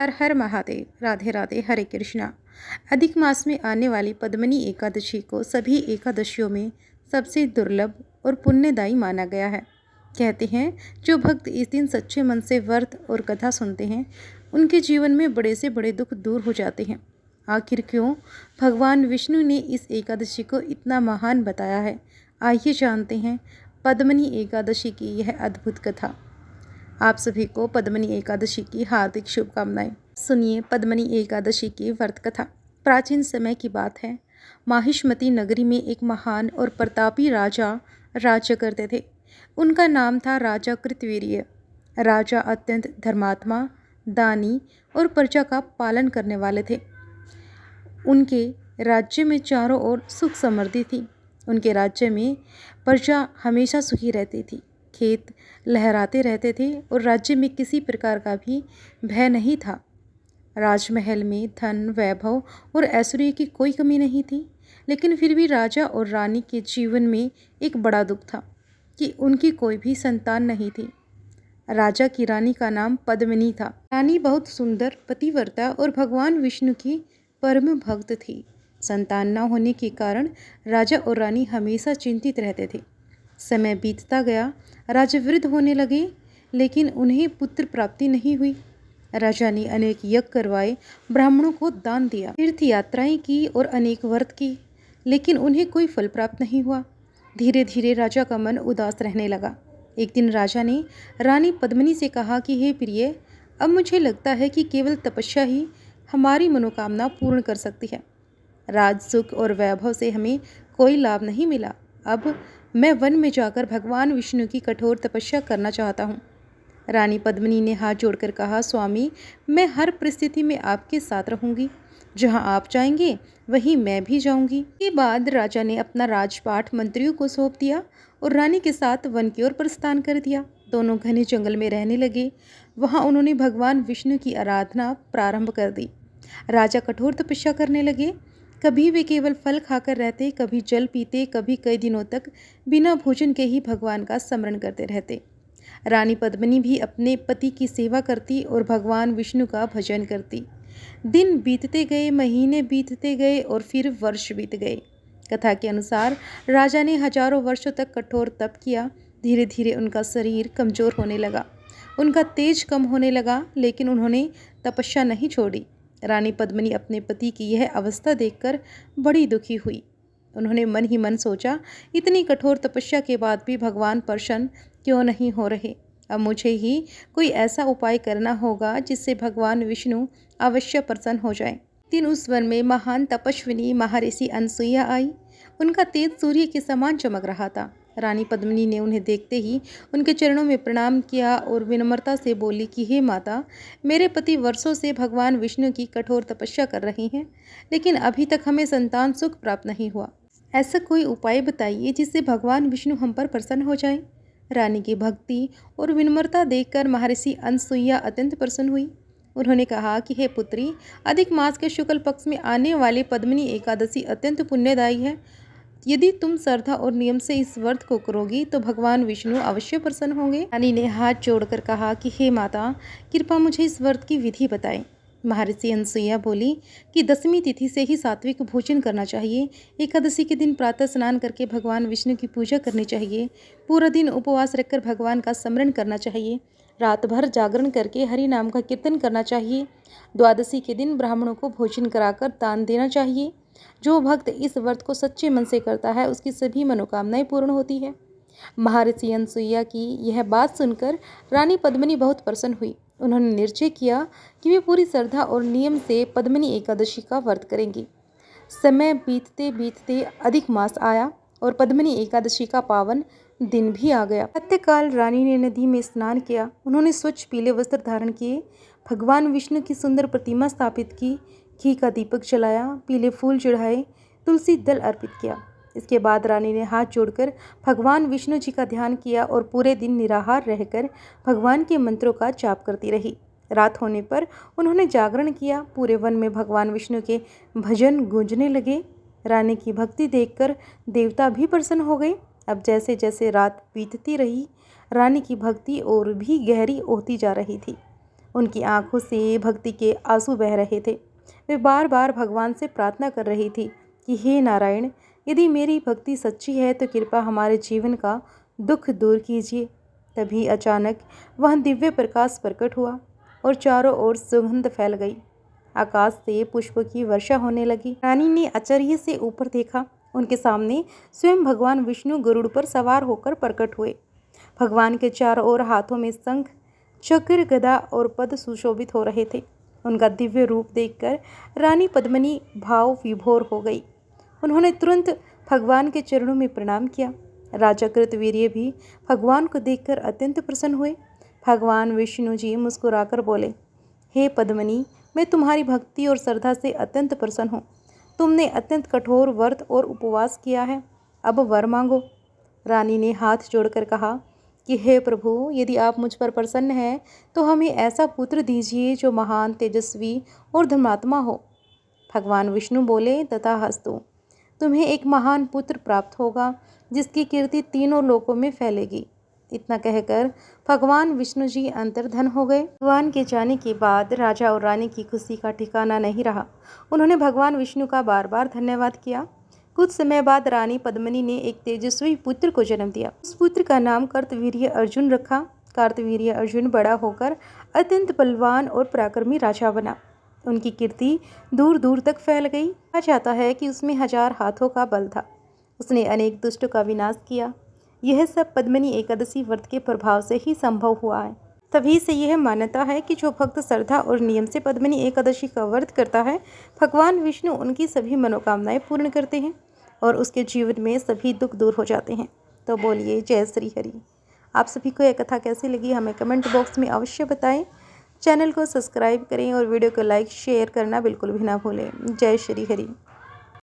हर हर महादेव। राधे राधे। हरे कृष्णा। अधिक मास में आने वाली पद्मनी एकादशी को सभी एकादशियों में सबसे दुर्लभ और पुण्यदायी माना गया है। कहते हैं जो भक्त इस दिन सच्चे मन से व्रत और कथा सुनते हैं उनके जीवन में बड़े से बड़े दुख दूर हो जाते हैं। आखिर क्यों भगवान विष्णु ने इस एकादशी को इतना महान बताया है, आइए जानते हैं पद्मनी एकादशी की यह अद्भुत कथा। आप सभी को पद्मनी एकादशी की हार्दिक शुभकामनाएं। सुनिए पद्मनी एकादशी की व्रत कथा। प्राचीन समय की बात है। माहिष्मती नगरी में एक महान और प्रतापी राजा राज्य करते थे। उनका नाम था राजा कृतवीर्य। राजा अत्यंत धर्मात्मा, दानी और प्रजा का पालन करने वाले थे। उनके राज्य में चारों ओर सुख समृद्धि थी। उनके राज्य में प्रजा हमेशा सुखी रहती थी। खेत लहराते रहते थे और राज्य में किसी प्रकार का भी भय नहीं था। राजमहल में धन, वैभव और ऐश्वर्य की कोई कमी नहीं थी। लेकिन फिर भी राजा और रानी के जीवन में एक बड़ा दुख था कि उनकी कोई भी संतान नहीं थी। राजा की रानी का नाम पद्मिनी था। रानी बहुत सुंदर, पतिव्रता और भगवान विष्णु की परम भक्त थी। संतान न होने के कारण राजा और रानी हमेशा चिंतित रहते थे। समय बीतता गया, राजा वृद्ध होने लगे, लेकिन उन्हें पुत्र प्राप्ति नहीं हुई। राजा ने अनेक यज्ञ करवाए, ब्राह्मणों को दान दिया, तीर्थ यात्राएं की और अनेक व्रत की, लेकिन उन्हें कोई फल प्राप्त नहीं हुआ। धीरे धीरे राजा का मन उदास रहने लगा। एक दिन राजा ने रानी पद्मिनी से कहा कि हे प्रिय, अब मुझे लगता है कि केवल तपस्या ही हमारी मनोकामना पूर्ण कर सकती है। राज सुख और वैभव से हमें कोई लाभ नहीं मिला। अब मैं वन में जाकर भगवान विष्णु की कठोर तपस्या करना चाहता हूँ। रानी पद्मिनी ने हाथ जोड़कर कहा, स्वामी, मैं हर परिस्थिति में आपके साथ रहूंगी। जहाँ आप जाएंगे वहीं मैं भी जाऊंगी। इसके बाद राजा ने अपना राजपाट मंत्रियों को सौंप दिया और रानी के साथ वन की ओर प्रस्थान कर दिया। दोनों घने जंगल में रहने लगे। वहाँ उन्होंने भगवान विष्णु की आराधना प्रारंभ कर दी। राजा कठोर तपस्या करने लगे। कभी वे केवल फल खाकर रहते, कभी जल पीते, कभी कई दिनों तक बिना भोजन के ही भगवान का स्मरण करते रहते। रानी पद्मिनी भी अपने पति की सेवा करती और भगवान विष्णु का भजन करती। दिन बीतते गए, महीने बीतते गए और फिर वर्ष बीत गए। कथा के अनुसार राजा ने हजारों वर्षों तक कठोर तप किया। धीरे धीरे उनका शरीर कमजोर होने लगा, उनका तेज कम होने लगा, लेकिन उन्होंने तपस्या नहीं छोड़ी। रानी पद्मिनी अपने पति की यह अवस्था देखकर बड़ी दुखी हुई। उन्होंने मन ही मन सोचा, इतनी कठोर तपस्या के बाद भी भगवान प्रसन्न क्यों नहीं हो रहे। अब मुझे ही कोई ऐसा उपाय करना होगा जिससे भगवान विष्णु अवश्य प्रसन्न हो जाए। दिन उस वन में महान तपस्विनी महर्षि अनसुईया आई। उनका तेज सूर्य के समान चमक रहा था। रानी पद्मिनी ने उन्हें देखते ही उनके चरणों में प्रणाम किया और विनम्रता से बोली कि हे माता, मेरे पति वर्षों से भगवान विष्णु की कठोर तपस्या कर रहे हैं, लेकिन अभी तक हमें संतान सुख प्राप्त नहीं हुआ। ऐसा कोई उपाय बताइए जिससे भगवान विष्णु हम पर प्रसन्न हो जाए। रानी की भक्ति और विनम्रता देखकर महर्षि अनसुईया अत्यंत प्रसन्न हुई। उन्होंने कहा कि हे पुत्री, अधिक मास के शुक्ल पक्ष में आने वाली पद्मिनी एकादशी अत्यंत पुण्यदायी है। यदि तुम श्रद्धा और नियम से इस व्रत को करोगी तो भगवान विष्णु अवश्य प्रसन्न होंगे। रानी ने हाथ जोड़कर कहा कि हे माता, कृपा मुझे इस व्रत की विधि बताएं। महर्षि अनसुईया बोली कि 10वीं तिथि से ही सात्विक भोजन करना चाहिए। एकादशी के दिन प्रातः स्नान करके भगवान विष्णु की पूजा करनी चाहिए। पूरा दिन उपवास रखकर भगवान का स्मरण करना चाहिए। रात भर जागरण करके हरि नाम का कीर्तन करना चाहिए। द्वादशी के दिन ब्राह्मणों को भोजन कराकर दान देना चाहिए। जो भक्त इस व्रत को सच्चे मन से करता है उसकी सभी मनोकामनाएं पूर्ण होती है। महर्षि अनसुईया की यह बात सुनकर रानी पद्मिनी बहुत प्रसन्न हुई। उन्होंने निश्चय किया कि वे पूरी श्रद्धा और नियम से पद्मिनी एकादशी का व्रत करेंगी। समय बीतते बीतते अधिक मास आया और पद्मिनी एकादशी का पावन दिन भी आ गया। प्रातःकाल रानी ने नदी में स्नान किया। उन्होंने स्वच्छ पीले वस्त्र धारण किए, भगवान विष्णु की सुंदर प्रतिमा स्थापित की, घी का दीपक जलाया, पीले फूल चढ़ाए, तुलसी दल अर्पित किया। इसके बाद रानी ने हाथ जोड़कर भगवान विष्णु जी का ध्यान किया और पूरे दिन निराहार रहकर भगवान के मंत्रों का जाप करती रही। रात होने पर उन्होंने जागरण किया। पूरे वन में भगवान विष्णु के भजन गूंजने लगे। रानी की भक्ति देखकर देवता भी प्रसन्न हो गए। अब जैसे जैसे रात बीतती रही, रानी की भक्ति और भी गहरी होती जा रही थी। उनकी आंखों से भक्ति के आंसू बह रहे थे। वे बार बार भगवान से प्रार्थना कर रही थी कि हे नारायण, यदि मेरी भक्ति सच्ची है तो कृपा हमारे जीवन का दुख दूर कीजिए। तभी अचानक वह दिव्य प्रकाश प्रकट हुआ और चारों ओर सुगंध फैल गई। आकाश से पुष्पों की वर्षा होने लगी। रानी ने आश्चर्य से ऊपर देखा। उनके सामने स्वयं भगवान विष्णु गरुड़ पर सवार होकर प्रकट हुए। भगवान के चारों ओर हाथों में शंख, चक्र, गदा और पद सुशोभित हो रहे थे। उनका दिव्य रूप देखकर रानी पद्मिनी भाव विभोर हो गई। उन्होंने तुरंत भगवान के चरणों में प्रणाम किया। राजा कृतवीर्य भी भगवान को देखकर अत्यंत प्रसन्न हुए। भगवान विष्णु जी मुस्कुराकर बोले, हे पद्मिनी, मैं तुम्हारी भक्ति और श्रद्धा से अत्यंत प्रसन्न हूँ। तुमने अत्यंत कठोर व्रत और उपवास किया है। अब वर मांगो। रानी ने हाथ जोड़कर कहा कि हे प्रभु, यदि आप मुझ पर प्रसन्न हैं तो हमें ऐसा पुत्र दीजिए जो महान, तेजस्वी और धर्मात्मा हो। भगवान विष्णु बोले, तथास्तु, तुम्हें एक महान पुत्र प्राप्त होगा जिसकी कीर्ति तीनों लोकों में फैलेगी। इतना कहकर भगवान विष्णु जी अंतर्धान हो गए। भगवान के जाने के बाद राजा और रानी की खुशी का ठिकाना नहीं रहा। उन्होंने भगवान विष्णु का बार बार धन्यवाद किया। कुछ समय बाद रानी पद्मिनी ने एक तेजस्वी पुत्र को जन्म दिया। उस पुत्र का नाम कार्तवीर्य अर्जुन रखा। कार्तवीर्य अर्जुन बड़ा होकर अत्यंत बलवान और पराक्रमी राजा बना। उनकी कीर्ति दूर दूर तक फैल गई। कहा जाता है कि उसमें 1000 हाथों का बल था। उसने अनेक दुष्टों का विनाश किया। यह सब पद्मिनी एकादशी व्रत के प्रभाव से ही संभव हुआ है। तभी से यह मान्यता है कि जो भक्त श्रद्धा और नियम से पद्मिनी एकादशी का व्रत करता है, भगवान विष्णु उनकी सभी मनोकामनाएं पूर्ण करते हैं और उसके जीवन में सभी दुख दूर हो जाते हैं। तो बोलिए जय श्री हरि। आप सभी को यह कथा कैसी लगी हमें कमेंट बॉक्स में अवश्य बताएं। चैनल को सब्सक्राइब करें और वीडियो को लाइक शेयर करना बिल्कुल भी ना भूलें। जय श्री हरि।